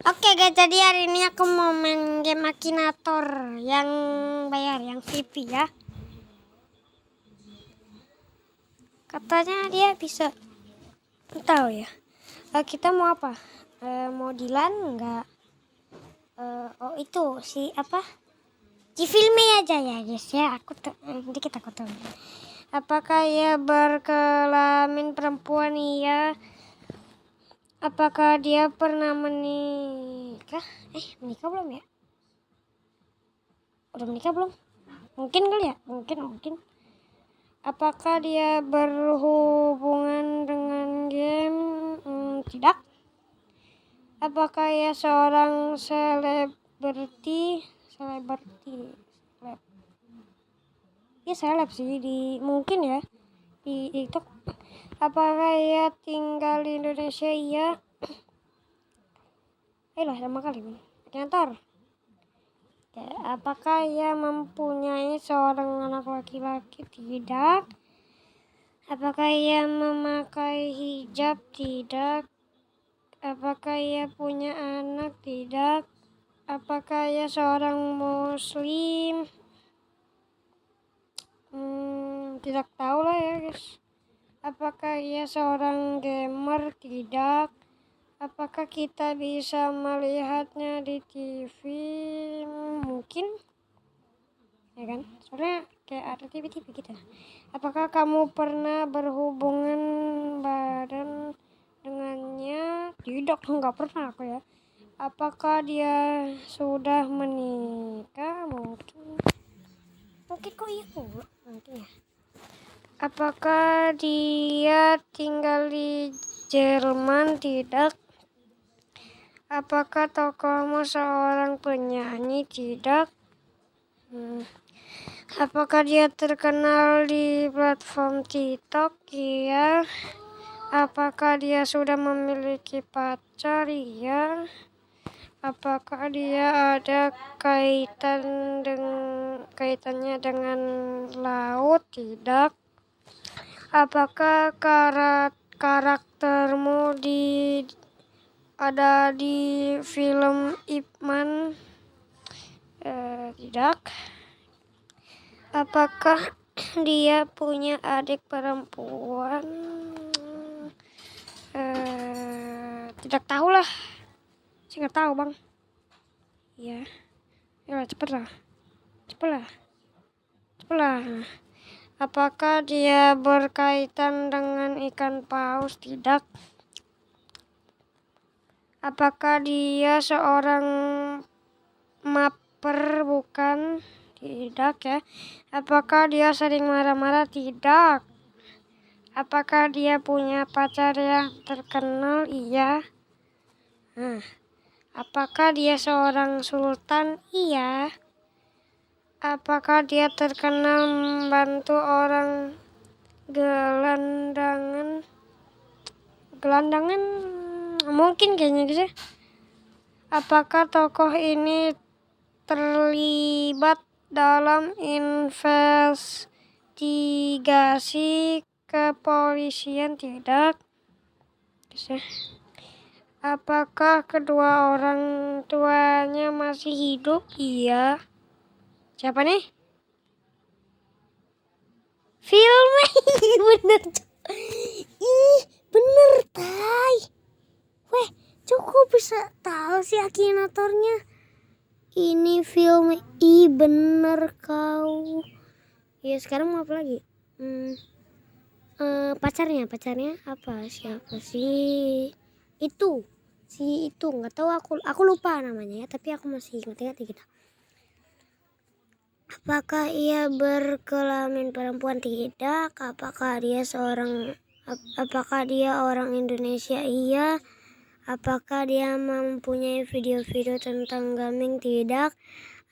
Oke guys, jadi hari ini aku mau main game Akinator yang bayar, yang VIP ya. Katanya dia bisa, tahu ya. Kita mau apa? Mau Dilan enggak? Oh itu si apa? Cifilmi aja ya guys ya. Nanti kita tahu. Apakah ia berkelamin perempuan? Iya. Apakah dia pernah menikah? Menikah belum ya? Udah menikah belum? Mungkin kali ya? Mungkin. Apakah dia berhubungan dengan game? Tidak. Apakah ia seorang selebriti? Dia seleb sih mungkin ya di TikTok. Apakah ia tinggal di Indonesia? Iya. Ayolah sama kali Akinator. Apakah ia mempunyai seorang anak laki-laki? Tidak. Apakah ia memakai hijab? Tidak. Apakah ia punya anak? Tidak. Apakah ia seorang muslim? Tidak tahu lah ya guys. Apakah ia seorang gamer? Tidak. Apakah kita bisa melihatnya di TV? Mungkin. Ya kan? Soalnya kayak ada TV-TV gitu. Apakah kamu pernah berhubungan badan dengannya? Tidak, enggak pernah aku ya. Apakah dia sudah menikah? Mungkin kok iya mungkin ya. Apakah dia tinggal di Jerman? Tidak. Apakah tokohmu seorang penyanyi? Tidak. Apakah dia terkenal di platform TikTok? Iya. Apakah dia sudah memiliki pacar? Iya. Apakah dia ada kaitannya dengan laut? Tidak. Apakah karaktermu ada di film Ip Man? Tidak. Apakah dia punya adik perempuan? Tidak tahu lah. Saya nggak tahu bang. Ya, cepatlah. Apakah dia berkaitan dengan ikan paus? Tidak. Apakah dia seorang mapper? Bukan. Tidak ya. Apakah dia sering marah-marah? Tidak. Apakah dia punya pacar yang terkenal? Iya. Apakah dia seorang sultan? Iya. Apakah dia terkenal membantu orang gelandangan? Mungkin kayaknya gitu. Apakah tokoh ini terlibat dalam investigasi kepolisian? Tidak. Apakah kedua orang tuanya masih hidup? Iya. Siapa nih? Filmi. Bener. Bener tay. Weh, cukup bisa tahu sih Akinatornya. Ini Filmi. Bener kau. Ya sekarang mau apa lagi? Pacarnya apa? Siapa sih? Itu nggak tahu, aku lupa namanya ya, tapi aku masih ingat gitu. Apakah ia berkelamin perempuan? Tidak. Apakah dia orang Indonesia? Iya. Apakah dia mempunyai video-video tentang gaming? Tidak.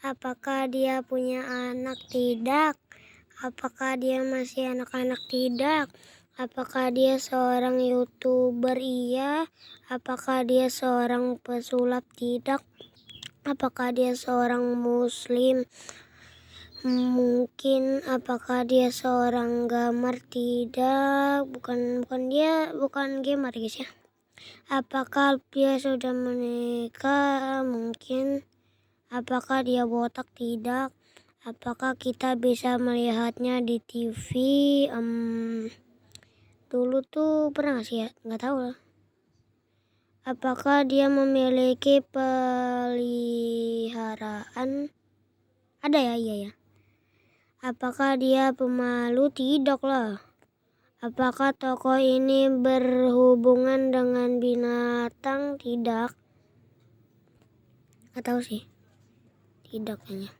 Apakah dia punya anak? Tidak. Apakah dia masih anak-anak? Tidak. Apakah dia seorang YouTuber? Iya. Apakah dia seorang pesulap? Tidak. Apakah dia seorang muslim? Mungkin. Apakah dia seorang gamer? Tidak. Bukan gamer guys ya. Apakah dia sudah menikah? Mungkin. Apakah dia botak? Tidak. Apakah kita bisa melihatnya di TV? Dulu tuh pernah sih ya? Nggak tahu lah. Apakah dia memiliki peliharaan? Ada ya? Iya ya. Apakah dia pemalu? Tidak lah. Apakah tokoh ini berhubungan dengan binatang? Tidak. Nggak tahu sih. Tidak kayaknya.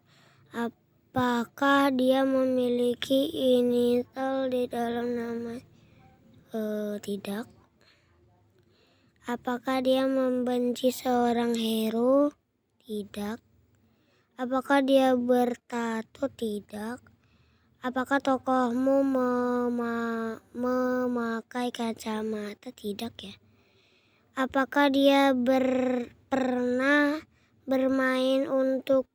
Apakah dia memiliki inisial di dalam nama? Tidak. Apakah dia membenci seorang hero? Tidak. Apakah dia bertato? Tidak. Apakah tokohmu memakai kacamata? Tidak ya. Apakah dia pernah bermain untuk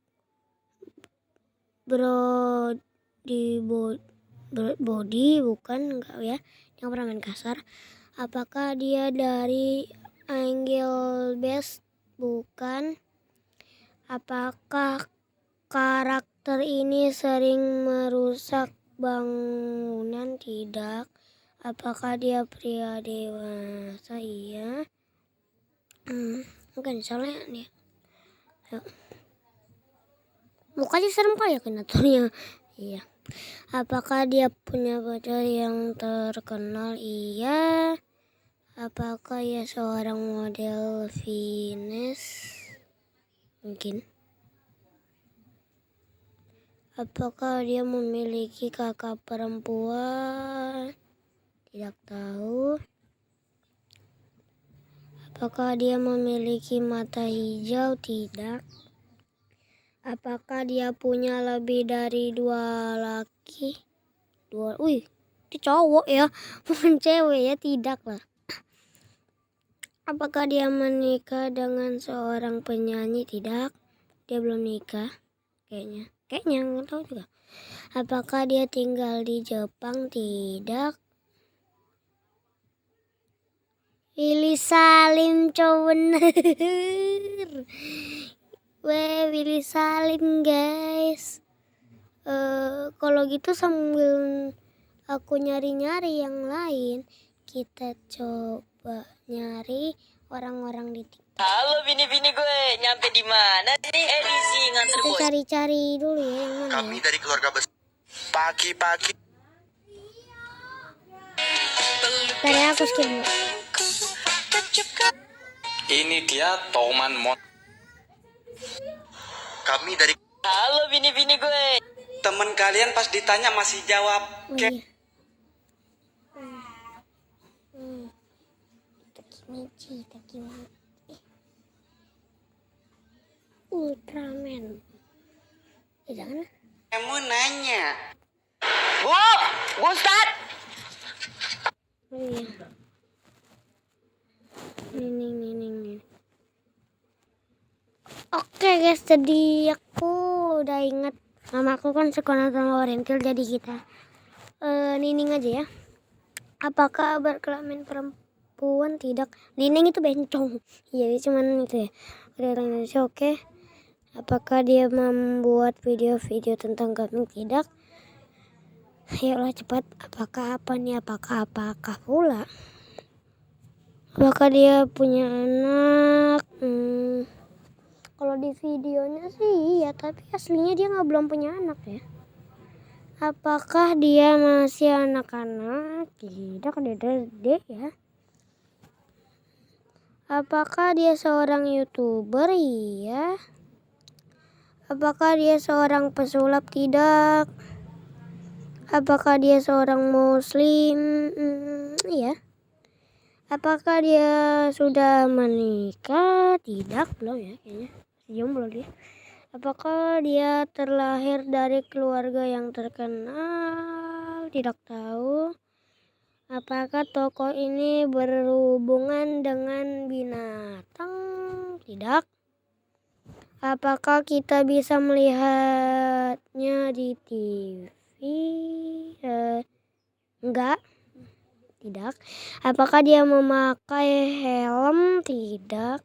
body? Bukan, enggak ya. Yang pernah main kasar. Apakah dia dari Angel Best? Bukan. Apakah karakter ini sering merusak bangunan? Tidak. Apakah dia pria dewasa? Iya. Bukan, soalnya dia mukanya serem kayak kreatornya. Iya. Apakah dia punya pacar yang terkenal? Iya. Apakah ia seorang model fitness? Mungkin. Apakah dia memiliki kakak perempuan? Tidak tahu. Apakah dia memiliki mata hijau? Tidak. Apakah dia punya lebih dari 2 laki? Itu cowok ya, bukan cewek ya. Tidak lah. Apakah dia menikah dengan seorang penyanyi? Tidak. Dia belum nikah. Kayaknya nggak tahu juga. Apakah dia tinggal di Jepang? Tidak. Willy Salim, cowok bener. Willy Salim guys. Kalau gitu sambil aku nyari-nyari yang lain, kita coba nyari orang-orang di TikTok. Halo bini-bini gue, nyampe di mana nih edisi nganter Kita bos? cari-cari dulu ya yang mana. Kami ya? dari keluarga besar. Pagi-pagi. Bentar ya, aku skip dulu. Ini dia Toman Mon. Kami dari Halo bini-bini gue. Temen kalian pas ditanya masih jawab. Oh iya. Takimichi. Ultraman. Jangan. Kamu nanya. Bu, Ustad. Oh iya. Nih. Oke guys, jadi aku udah inget nama aku kan sekolah sama Oriental, jadi kita Nining aja ya. Apakah berkelamin perempuan? Tidak. Nining itu bencong. Iya, cuman itu ya. Udah orang Indonesia. Oke. Apakah dia membuat video-video tentang gaming? Tidak. Ayolah cepat. Apakah pula? Apakah dia punya anak? Kalau di videonya sih iya, tapi aslinya dia belum punya anak ya. Apakah dia masih anak-anak? Tidak, dede ya. Apakah dia seorang YouTuber? Iya. Apakah dia seorang pesulap? Tidak. Apakah dia seorang muslim? Iya. Apakah dia sudah menikah? Tidak, belum ya kayaknya. Jomblo dia. Apakah dia terlahir dari keluarga yang terkenal? Tidak tahu. Apakah tokoh ini berhubungan dengan binatang? Tidak. Apakah kita bisa melihatnya di TV? Enggak. Tidak. Apakah dia memakai helm? Tidak.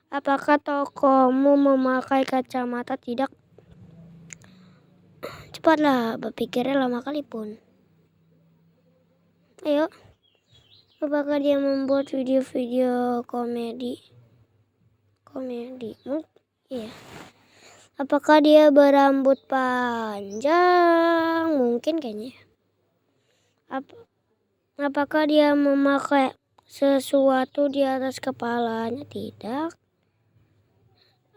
Apakah tokomu memakai kacamata? Tidak. Cepatlah, berpikirnya lama kali pun. Ayo. Apakah dia membuat video-video komedi? Iya. Apakah dia berambut panjang? Mungkin kayaknya. Apakah dia memakai sesuatu di atas kepalanya? Tidak.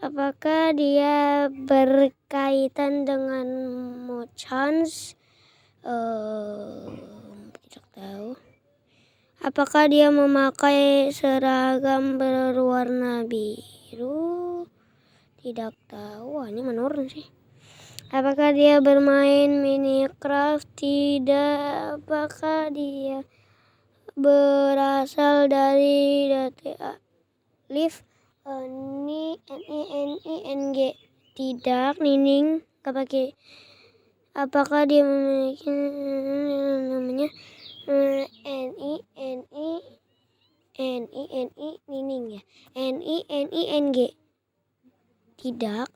Apakah dia berkaitan dengan Mochans? Tidak tahu. Apakah dia memakai seragam berwarna biru? Tidak tahu. Wah, ini menurun sih. Apakah dia bermain Minecraft? Tidak. Apakah dia berasal dari data live NING? Tidak. Nining. Apakah dia memiliki namanya Nining ya? NING? Tidak.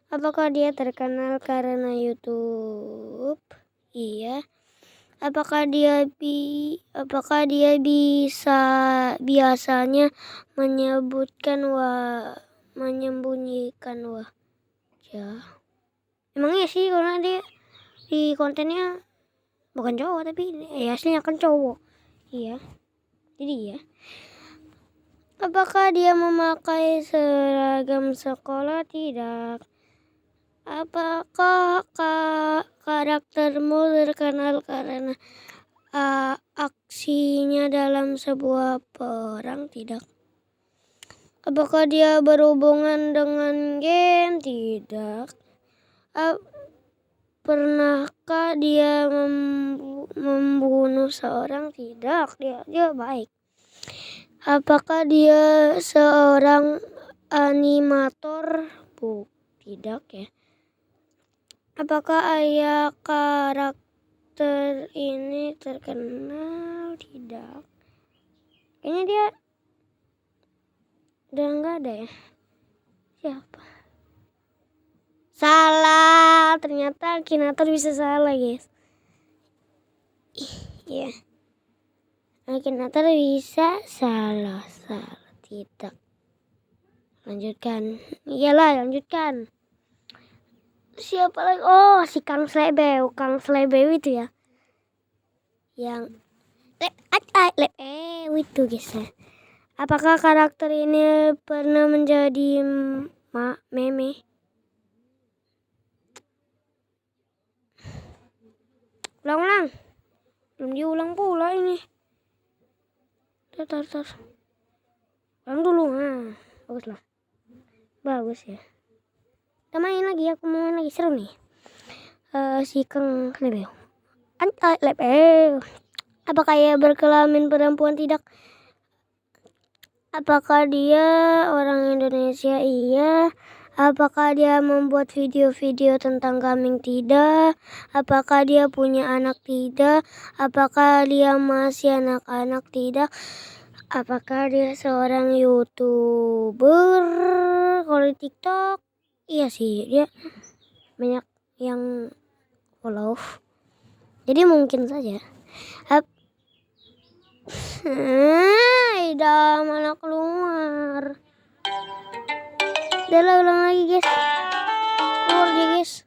Apakah dia terkenal karena YouTube? Iya. Apakah dia biasanya menyembunyikan wajah? Emangnya sih, karena dia di kontennya bukan cowok tapi aslinya kan cowok. Iya. Jadi ya. Apakah dia memakai seragam sekolah? Tidak. Apakah karaktermu terkenal karena aksinya dalam sebuah perang? Tidak. Apakah dia berhubungan dengan game? Tidak. Pernahkah dia membunuh seorang? Tidak. Dia baik. Apakah dia seorang animator? Tidak ya. Apakah ayah karakter ini terkenal? Tidak. Kayaknya dia udah nggak ada ya. Siapa? Salah. Ternyata Akinator bisa salah, guys. Iya. Akinator bisa salah. Tidak. Lanjutkan. Iyalah, lanjutkan. Siapa lagi? Oh, si Kang Slebeu itu ya. Yang itu guys ya. Apakah karakter ini pernah menjadi meme? Ulang. Belum diulang pula ini. Tar. Ulang dulu. Baguslah. Bagus ya. Kita main lagi, aku mau main lagi, seru nih. Si Kang Slebeu. Apakah ia berkelamin perempuan? Tidak. Apakah dia orang Indonesia? Iya. Apakah dia membuat video-video tentang gaming? Tidak. Apakah dia punya anak? Tidak. Apakah dia masih anak-anak? Tidak. Apakah dia seorang YouTuber? Kalau di TikTok, iya sih, dia banyak yang follow. Jadi mungkin saja. Udah malah keluar. Udah lah, ulang lagi guys. Keluar dia guys.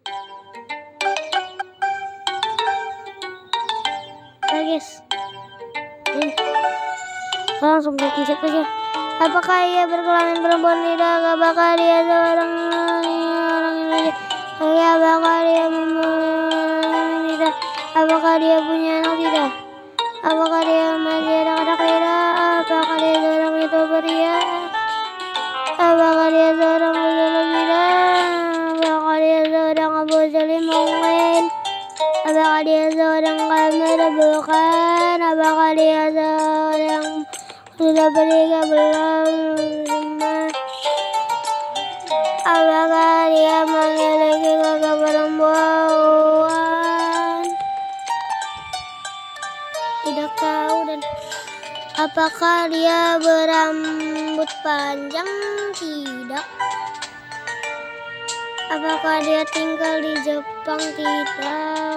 Guys. Langsung pencet aja. Apakah ia berkelamin perempuan? Tidak. Apakah dia seorang Indonesia? Apakah dia tidak? Apakah dia punya anak? Tidak. Apakah dia masih anak-anak? Tidak. Apakah dia seorang YouTuber? Iya. Apakah dia seorang muslim? Tidak. Apakah dia seorang Abu Salim mungkin? Apakah dia seorang kamera? Bukan. Apakah dia seorang sudah bernikah belum? Apakah dia memiliki kakak perempuan? Tidak. Apakah dia berambut panjang? Tidak. Apakah dia tinggal di Jepang? Tidak.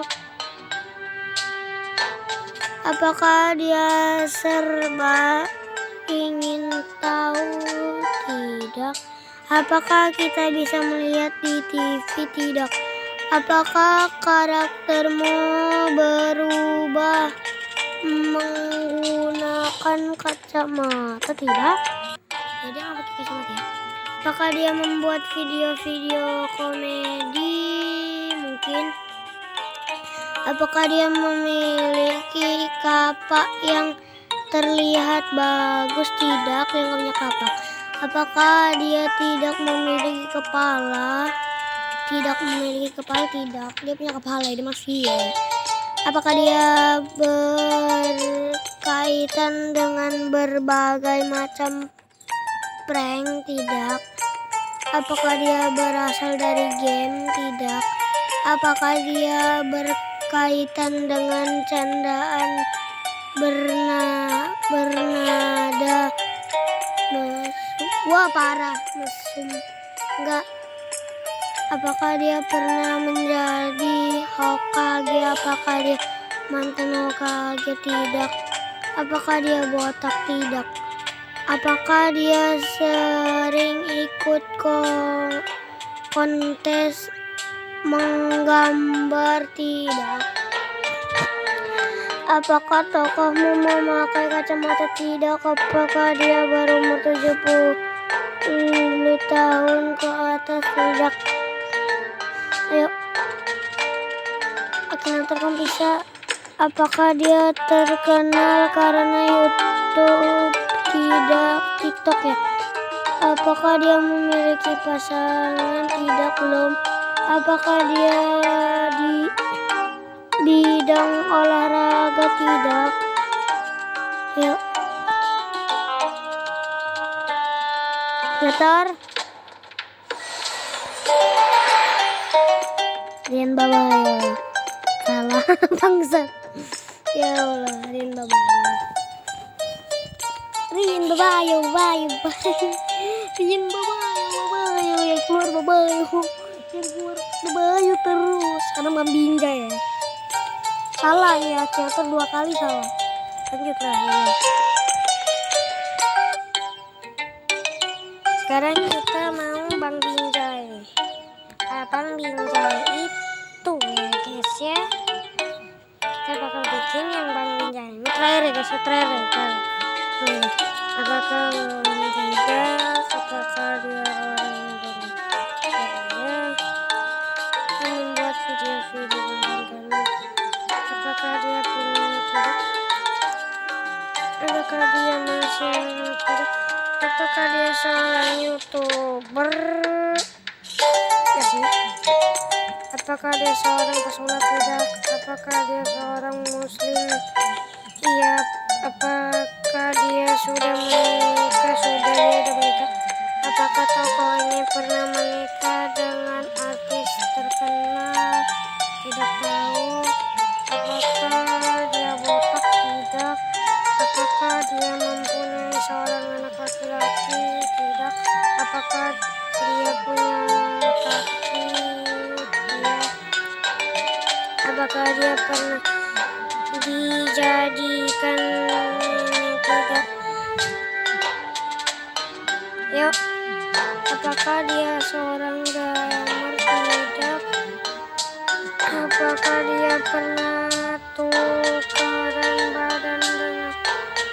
Apakah dia serba ingin tahu? Tidak. Apakah kita bisa melihat di TV? Tidak. Apakah karaktermu berubah menggunakan kacamata? Tidak. Jadi nggak pakai kacamata ya. Apakah dia membuat video-video komedi? Mungkin. Apakah dia memiliki kapak yang terlihat bagus? Tidak, yang punya kapak. Apakah dia tidak memiliki kepala? Tidak memiliki kepala, tidak. Dia punya kepala, dia masih ya. Apakah dia berkaitan dengan berbagai macam prank? Tidak. Apakah dia berasal dari game? Tidak. Apakah dia berkaitan dengan candaan bernada mesum? Wah, parah, mesum. Enggak. Apakah dia pernah menjadi Hokage? Apakah dia mantan Hokage? Tidak. Apakah dia botak? Tidak. Apakah dia sering ikut kontes menggambar? Tidak. Apakah tokohmu memakai kacamata? Tidak. Apakah dia berumur 70 tahun ke atas? Tidak. Ayo. Akinator kamu bisa. Apakah dia terkenal karena YouTube? Tidak. TikTok ya. Apakah dia memiliki pasangan? Tidak, belum. Apakah dia di bidang olahraga? Tidak. Yuk. Akinator. Rian Babayo. Salah bangsat. Ya Allah, Rian Babayo. Rian Babayo, Babayo, Babayo. Rian Babayo, ya keluar Babayo. Yang keluar Babayo terus. Karena Mambinja ya. Salah ya, teater 2 kali salah. Lanjut lah ya. Sekarang kita mau Bang Binjai. Bang Binjai itu ya guys ya. Kita bakal bikin yang Bang Binjai. Ini trailer ya guys, trailer. Apakah tidak? Apakah dia orang yang membuat video-video tentang apakah dia punya tidak? Apakah dia masih tidak? Apakah dia seorang YouTuber? Ya sih. Apakah dia seorang pesulap? Tidak. Apakah dia seorang muslim? Iya. Apakah dia sudah menikah? Sudah, dia sudah menikah. Apakah tokoh ini pernah menikah dengan artis terkenal? Tidak tahu. Apakah dia botak? Tidak. Apakah dia mempunyai seorang anak laki-laki? Tidak. Apakah dia punya kaki? Tidak. Apakah dia pernah dijadikan? Tidak. Yuk. Apakah dia seorang gamer? Tidak. Apakah dia pernah tukaran badan dengan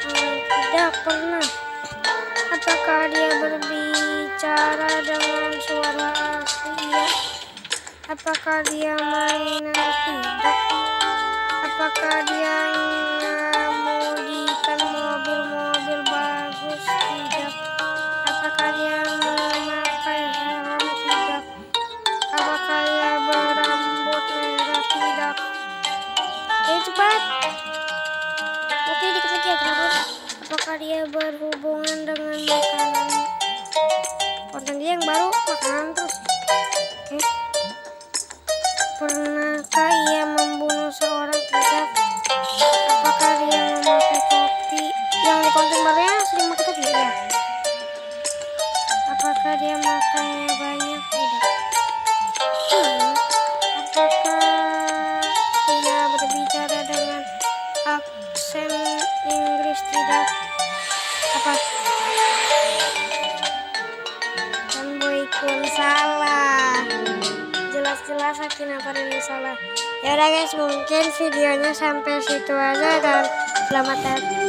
tidak pernah. Apakah dia berbicara dengan suara asli? Ya. Apakah dia mainan? Tidak. Apakah dia mengemudikan mobil-mobil bagus? Tidak. Apakah dia memakai helm? Tidak. Apakah dia berambut merah? Tidak. Ayo cepat. Oke, dikit lagi ya kenapa? Apakah dia berhubungan dengan makanan? Konten dia yang baru makanan terus. Oke. Pernahkah ia membunuh seorang? Tidak. Apakah dia memakai topi? Yang di konten Apakah dia makannya banyak? Tidak. Apakah dia berbicara dengan aksen Inggris? Tidak. Apa? Dan Boykun salah. Jelas-jelas Akina Farini salah. Ya udah guys, mungkin videonya sampai situ aja dan selamat datang.